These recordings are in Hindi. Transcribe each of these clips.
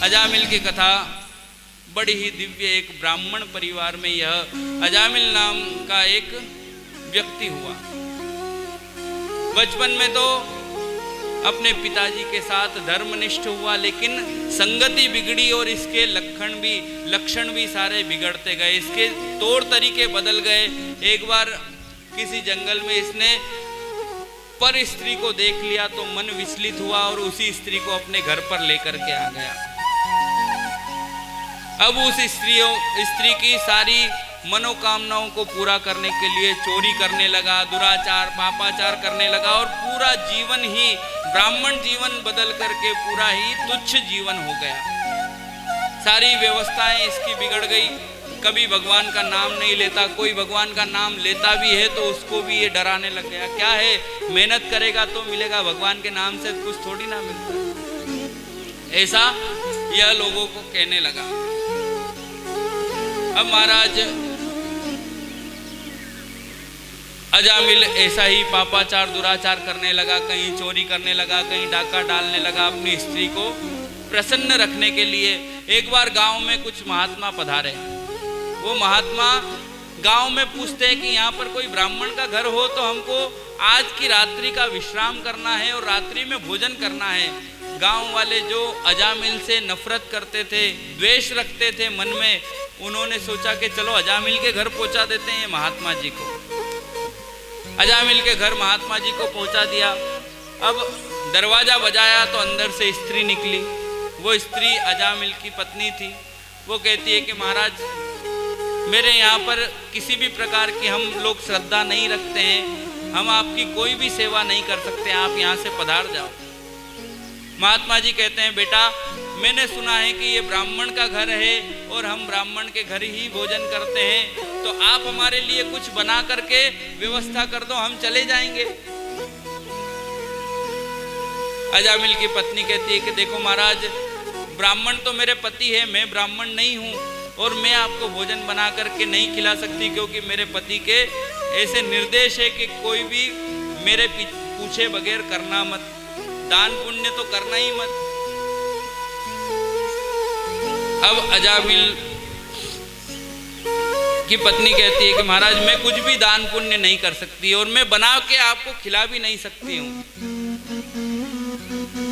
अजामिल की कथा बड़ी ही दिव्य। एक ब्राह्मण परिवार में यह अजामिल नाम का एक व्यक्ति हुआ। बचपन में तो अपने पिताजी के साथ धर्मनिष्ठ हुआ, लेकिन संगति बिगड़ी और इसके लक्षण भी सारे बिगड़ते गए, इसके तौर तरीके बदल गए। एक बार किसी जंगल में इसने पर स्त्री को देख लिया तो मन विचलित हुआ और उसी स्त्री को अपने घर पर लेकर के आ गया। अब उस स्त्री की सारी मनोकामनाओं को पूरा करने के लिए चोरी करने लगा, दुराचार पापाचार करने लगा और पूरा जीवन ही ब्राह्मण जीवन बदल करके पूरा ही तुच्छ जीवन हो गया। सारी व्यवस्थाएं इसकी बिगड़ गई। कभी भगवान का नाम नहीं लेता, कोई भगवान का नाम लेता भी है तो उसको भी ये डराने लग गया। क्या है, मेहनत करेगा तो मिलेगा, भगवान के नाम से कुछ थोड़ी ना मिलता। ऐसा यह लोगों को कहने लगा। अब महाराज अजामिल ऐसा ही पापाचार दुराचार करने लगा, कहीं चोरी करने लगा, कहीं डाका डालने लगा अपनी स्त्री को प्रसन्न रखने के लिए। एक बार गांव में कुछ महात्मा पधारे। वो महात्मा गांव में पूछते हैं कि यहाँ पर कोई ब्राह्मण का घर हो तो हमको आज की रात्रि का विश्राम करना है और रात्रि में भोजन करना है। गांव वाले जो अजामिल से नफरत करते थे, द्वेष रखते थे मन में, उन्होंने सोचा कि चलो अजामिल के घर पहुंचा देते हैं महात्मा जी को। अजामिल के घर महात्मा जी को पहुंचा दिया। अब दरवाजा बजाया तो अंदर से स्त्री निकली। वो स्त्री अजामिल की पत्नी थी। वो कहती है कि महाराज, मेरे यहाँ पर किसी भी प्रकार की हम लोग श्रद्धा नहीं रखते हैं, हम आपकी कोई भी सेवा नहीं कर सकते, आप यहाँ से पधार जाओ। महात्मा जी कहते हैं, बेटा मैंने सुना है कि ये ब्राह्मण का घर है और हम ब्राह्मण के घर ही भोजन करते हैं, तो आप हमारे लिए कुछ बना करके व्यवस्था कर दो, हम चले जाएंगे। अजामिल की पत्नी कहती है कि देखो महाराज, ब्राह्मण तो मेरे पति है, मैं ब्राह्मण नहीं हूँ और मैं आपको भोजन बना करके नहीं खिला सकती, क्योंकि मेरे पति के ऐसे निर्देश है कि कोई भी मेरे पूछे बगैर करना मत, दान पुण्य तो करना ही मत। अब अजामिल की पत्नी कहती है कि महाराज मैं कुछ भी दान पुण्य नहीं कर सकती और मैं बना के आपको खिला भी नहीं सकती हूँ।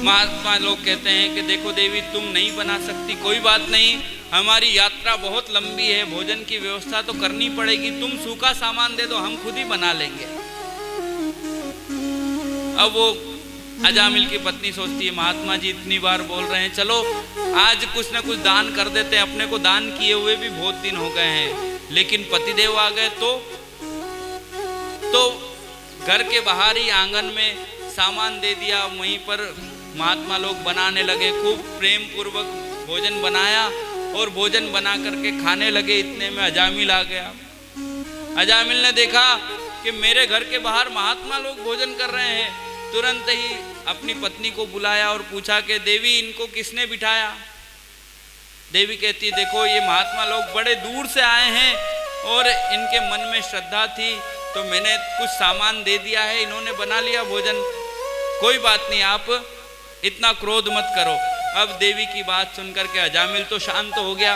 महात्मा लोग कहते हैं कि देखो देवी, तुम नहीं बना सकती, कोई बात नहीं, हमारी यात्रा बहुत लंबी है, भोजन की व्यवस्था तो करनी पड़ेगी, तुम सूखा सामान दे दो, हम खुद ही बना लेंगे। अब वो अजामिल की पत्नी सोचती है, महात्मा जी इतनी बार बोल रहे हैं, चलो आज कुछ ना कुछ दान कर देते हैं, अपने को दान किए हुए भी बहुत दिन हो गए हैं, लेकिन पतिदेव आ गए तो घर के बाहर ही आंगन में सामान दे दिया, वहीं पर महात्मा लोग बनाने लगे। खूब प्रेम पूर्वक भोजन बनाया और भोजन बना करके खाने लगे। इतने में अजामिल आ गया। अजामिल ने देखा कि मेरे घर के बाहर महात्मा लोग भोजन कर रहे हैं। तुरंत ही अपनी पत्नी को बुलाया और पूछा कि देवी, इनको किसने बिठाया? देवी कहती, देखो ये महात्मा लोग बड़े दूर से आए हैं और इनके मन में श्रद्धा थी तो मैंने कुछ सामान दे दिया है, इन्होंने बना लिया भोजन, कोई बात नहीं, आप इतना क्रोध मत करो। अब देवी की बात सुनकर के अजामिल तो शांत हो गया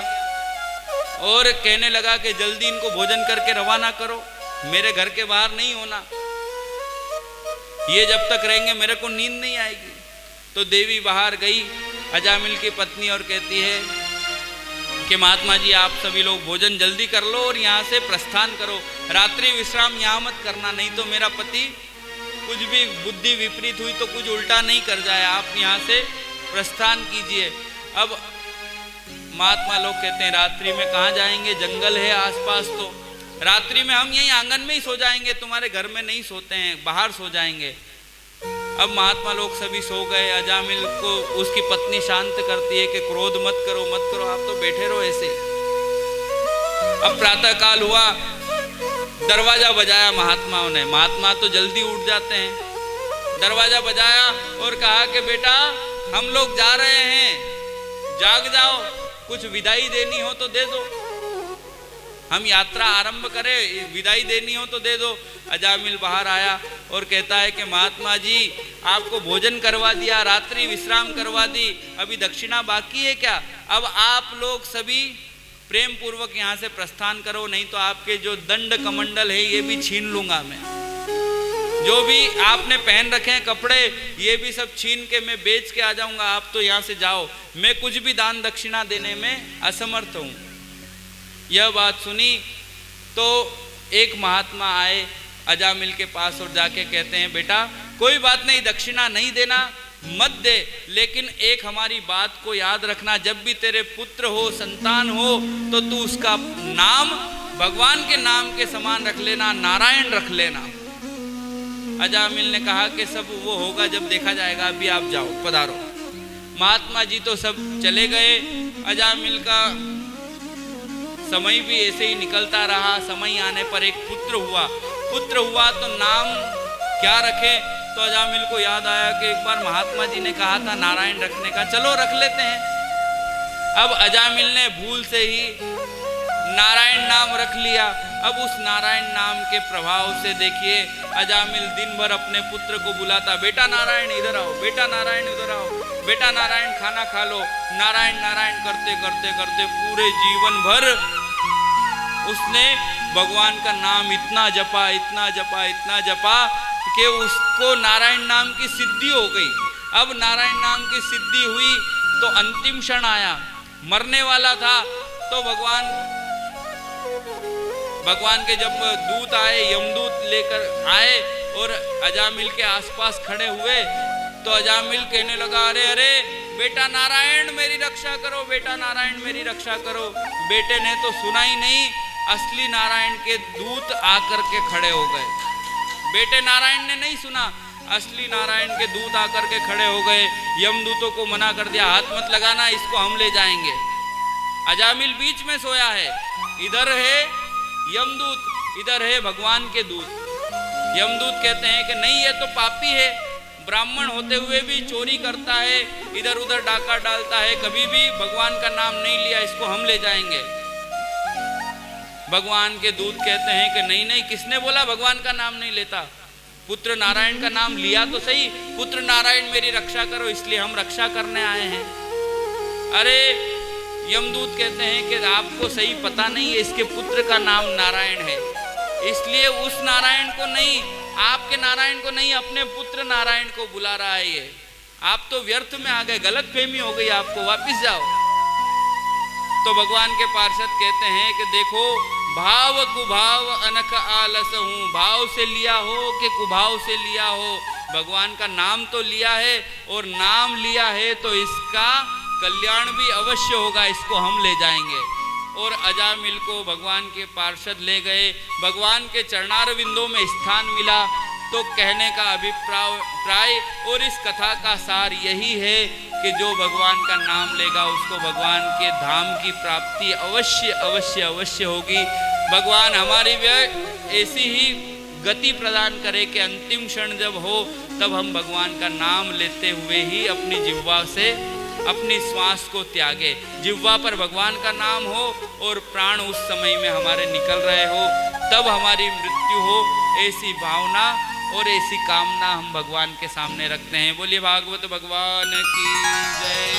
और कहने लगा कि जल्दी इनको भोजन करके रवाना करो, मेरे घर के बाहर नहीं होना, ये जब तक रहेंगे मेरे को नींद नहीं आएगी। तो देवी बाहर गई अजामिल की पत्नी और कहती है कि महात्मा जी आप सभी लोग भोजन जल्दी कर लो और यहाँ से प्रस्थान करो, रात्रि विश्राम यहाँ मत करना, नहीं तो मेरा पति कुछ भी बुद्धि विपरीत हुई तो कुछ उल्टा नहीं कर जाए, आप यहाँ से प्रस्थान कीजिए। अब महात्मा लोग कहते हैं, रात्रि में कहाँ जाएंगे, जंगल है आसपास, तो रात्रि में हम यहीं आंगन में ही सो जाएंगे, तुम्हारे घर में नहीं सोते हैं, बाहर सो जाएंगे। अब महात्मा लोग सभी सो गए। अजामिल को उसकी पत्नी शांत करती है कि क्रोध मत करो मत करो, आप तो बैठे रहो ऐसे। अब प्रातः काल हुआ, दरवाजा बजाया महात्माओं ने, महात्मा तो जल्दी उठ जाते हैं। दरवाजा बजाया और कहा कि बेटा हम लोग जा रहे हैं, जाग जाओ, कुछ विदाई देनी हो तो दे दो। हम यात्रा आरंभ करें, विदाई देनी हो तो दे दो। अजामिल बाहर आया और कहता है कि महात्मा जी आपको भोजन करवा दिया, रात्रि विश्राम करवा दी, अभी दक्षिणा बाकी है क्या? अब आप लोग सभी प्रेम पूर्वक यहाँ से प्रस्थान करो, नहीं तो आपके जो दंड कमंडल है ये भी छीन लूंगा मैं। जो भी आपने पहन रखे हैं कपड़े ये भी सब छीन के मैं बेच के आ जाऊंगा, आप तो यहाँ से जाओ, मैं कुछ भी दान दक्षिणा देने में असमर्थ हूँ। यह बात सुनी तो एक महात्मा आए अजामिल के पास और जाके कहते हैं बेटा कोई बात नहीं, दक्षिणा नहीं देना मत दे, लेकिन एक हमारी बात को याद रखना, जब भी तेरे पुत्र हो संतान हो तो तू उसका नाम भगवान के नाम के समान रख लेना, नारायण रख लेना। अजामिल ने कहा कि सब वो होगा जब देखा जाएगा, अभी आप जाओ पधारो। महात्मा जी तो सब चले गए। अजामिल का समय भी ऐसे ही निकलता रहा। समय आने पर एक पुत्र हुआ तो नाम क्या रखे? तो अजामिल को याद आया कि एक बार महात्मा जी ने कहा था नारायण रखने का, चलो रख लेते हैं। अब अजामिल ने भूल से ही नारायण नाम रख लिया। अब उस नारायण नाम के प्रभाव से देखिए अजामिल दिन भर अपने पुत्र को बुलाता, बेटा नारायण इधर आओ, बेटा नारायण इधर आओ, बेटा नारायण खाना खा लो। नारायण नारायण करते करते करते पूरे जीवन भर उसने भगवान का नाम इतना जपा कि उसको नारायण नाम की सिद्धि हो गई। अब नारायण नाम की सिद्धि हुई तो अंतिम क्षण आया, मरने वाला था। तो भगवान के जब दूत आए, यमदूत लेकर आए और अजामिल के आसपास खड़े हुए तो अजामिल कहने लगा, अरे अरे बेटा नारायण मेरी रक्षा करो, बेटा नारायण मेरी रक्षा करो। बेटे ने तो सुना ही नहीं, असली नारायण के दूत आकर के खड़े हो गए। बेटे नारायण ने नहीं सुना, असली नारायण के दूत आकर के खड़े हो गए। यमदूतों को मना कर दिया, हाथ मत लगाना, इसको हम ले जाएंगे। अजामिल बीच में सोया है, इधर है यमदूत, इधर है भगवान के दूत। यमदूत कहते हैं कि नहीं ये तो पापी है, ब्राह्मण होते हुए भी चोरी करता है, इधर उधर डाका डालता है, कभी भी भगवान का नाम नहीं लिया, इसको हम ले जाएंगे। भगवान के दूत कहते हैं कि नहीं नहीं, किसने बोला भगवान का नाम नहीं लेता? पुत्र नारायण का नाम लिया तो सही, पुत्र नारायण मेरी रक्षा करो, इसलिए हम रक्षा करने आए हैं। अरे यमदूत कहते हैं कि आपको सही पता नहीं है, इसके पुत्र का नाम नारायण है, इसलिए उस नारायण को नहीं, आपके नारायण को नहीं, अपने पुत्र नारायण को बुला रहा है ये। आप तो व्यर्थ में आ गए, गलत फहमी हो गई आपको, वापिस जाओ। तो भगवान के पार्षद कहते हैं कि देखो भाव कुभाव अनख आलस हूँ, भाव से लिया हो कि कुभाव से लिया हो, भगवान का नाम तो लिया है और नाम लिया है तो इसका कल्याण भी अवश्य होगा, इसको हम ले जाएंगे। और अजामिल को भगवान के पार्षद ले गए, भगवान के चरणारविंदों में स्थान मिला। तो कहने का अभिप्राय और इस कथा का सार यही है कि जो भगवान का नाम लेगा उसको भगवान के धाम की प्राप्ति अवश्य अवश्य अवश्य होगी। भगवान हमारी ऐसी ही गति प्रदान करे कि अंतिम क्षण जब हो तब हम भगवान का नाम लेते हुए ही अपनी जिह्वा से अपनी श्वास को त्यागे, जिह्वा पर भगवान का नाम हो और प्राण उस समय में हमारे निकल रहे हो, तब हमारी मृत्यु हो, ऐसी भावना और ऐसी कामना हम भगवान के सामने रखते हैं। बोलिए भागवत भगवान की जय।